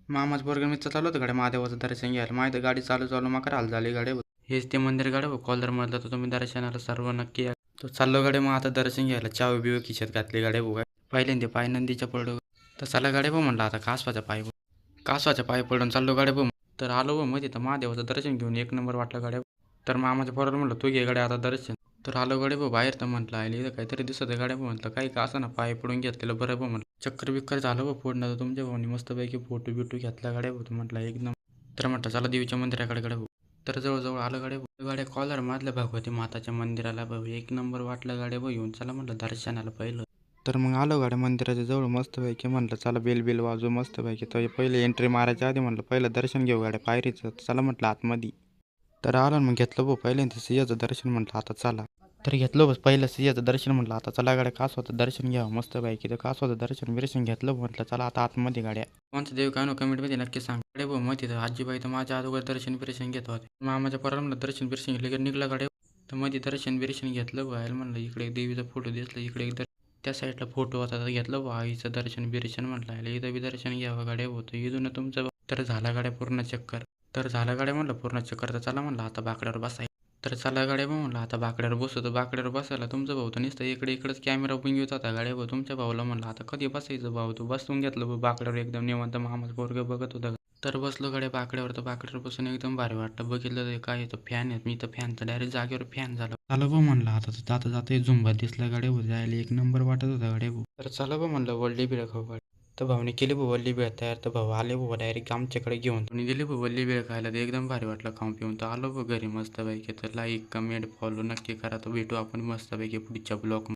मामाच पोरगा मित्र चालू होतं गाड्या महादेवाचं दर्शन घ्यायला. माहिती गाडी चालू चालू मग हाल झाली गाड्या. हेच ते मंदिर गाड्या कॉलर मधलं, तर तुम्ही दर्शनाला सर्व नक्की या. तो चाललो गाड्या मग आता दर्शन घ्यायला. चावी बिव खिशात घातली गाड्या भाऊ. पहिल्यांदा पाय नंदीच्या पडलो. तर चला गाड्या भाऊ म्हणलं आता कासवाच्या पाय पडून चाललो गाड्या भाऊ. तर आलो भाऊ मध्ये तर महादेवाचं दर्शन घेऊन एक नंबर वाटलं गाड्या. तर मामाच्या पोराला म्हणलं तू घे गाड्या आता दर्शन. तर आलो गाड्या भाऊ बाहेर. तर म्हटलं आले इथं काहीतरी दिसत आहे गाड्या भाऊ. म्हटलं काही का असं ना पाय पडून घेतलेलं बरं भाऊ. म्हटलं चक्कर बिक्कर झालं भाऊ फोडणं. तर तुमच्या भाऊनी मस्तपैकी फोटो बिटू घेतला गाड्या भाऊ. म्हटलं एकदम. तर म्हटलं चला देवीच्या मंदिराकडे गाड्या भाऊ. तर जवळजवळ आलं गाड्या भाऊ. गाड्या कॉलर मारल्या भगवती माताच्या मंदिराला भाऊ. एक नंबर वाटलं गाड्या भाऊ. येऊन चला म्हटलं दर्शनाला पहिलं. तर मग आलो गाड्या मंदिराच्या जवळ मस्तपैकी. म्हटलं चला बेल वाजू मस्तपैकी. तर पहिले एंट्री मारायच्या आधी म्हटलं पहिलं दर्शन घेऊ गाड्या पायरीचं. चला म्हटलं आतमध्ये. तर आलं मग घेतलं भाऊ पहिल्यांदा सिंहाचं दर्शन. म्हटलं आता चला. तर घेतलं बस पहिलं सिंहाचं दर्शन. म्हटलं आता चला गाड्या कासवाचं दर्शन घ्यावं मस्तपैकी. तर कासवाचं दर्शन बिर्शन घेतलं. म्हटलं चला आता आतमध्ये गाड्या. कोणचं देव काय नो कमेंटमध्ये नक्की सांग गाड्या भाऊ. मध्ये तर आजीबाई तर माझ्या अगोदर दर्शन बिर्शन घेत होते. मामाच्या पोराला म्हणलं दर्शन बिर्शन घेतलं की निघला गाड्या. तर मध्ये दर्शन बिर्शन घेतलं व्हायला. म्हणलं इकडे एक देवीचा फोटो दिसला, इकडे एक त्या साईडला फोटो होता तर घेतलं बा आईचं दर्शन बिर्शन. म्हटलं इथं बी दर्शन घ्यावं गाड्या होतं इथून तुमचं. तर झाला गाड्या पूर्ण चक्कर. तर झाला गाड्या म्हणलं पूर्ण चक्कर. तर चला म्हणलं आता बाकड्यावर बसाय. तर चला गाड्या भाऊ म्हणलं आता बाकड्यावर बसू. तर बाकड्यावर बसायला तुमचा भाऊ तर नुसतं इकडेच कॅमेरा पण घेत होता गाड्या भाऊ. तुमच्या भाऊला म्हणलं आता कधी बसायचं भाऊ. तू बसून घेतलं भाऊ बाकड्यावर एकदम निवांत. मामाचं पोरगं बघत होता. तर बसलो गाड्या बाकड्यावर. तर बाकड्यावर बसून एकदम भारी वाटतं. बघितलं तर काय येतं फॅन आहे. मी तर फॅन तर डायरेक्ट जागेवर फॅन झालं. चला भाऊ म्हणलं आता जाता जाता झुंबा दिसला गाड्या भाऊ. जायला एक नंबर वाटत होता गाड्या भाऊ. तर चला भाऊ म्हणलं वल्ली बिळ खाऊ गाडी. तर भाऊने केली भाऊ वल्ली बिळ तयार. तर भाऊ आले भाऊ डायरेक्ट आमच्याकडे घेऊन. तुम्ही दिली भाऊ वल्ली बिळ खायला. ते एकदम भारी वाटलं खाऊन पिऊन. तर आलो भाऊ घरी मस्तपैकी. तर लाईक कमेंट फॉलो नक्की करा. तर भेटू आपण मस्तपैकी पुढच्या ब्लॉग.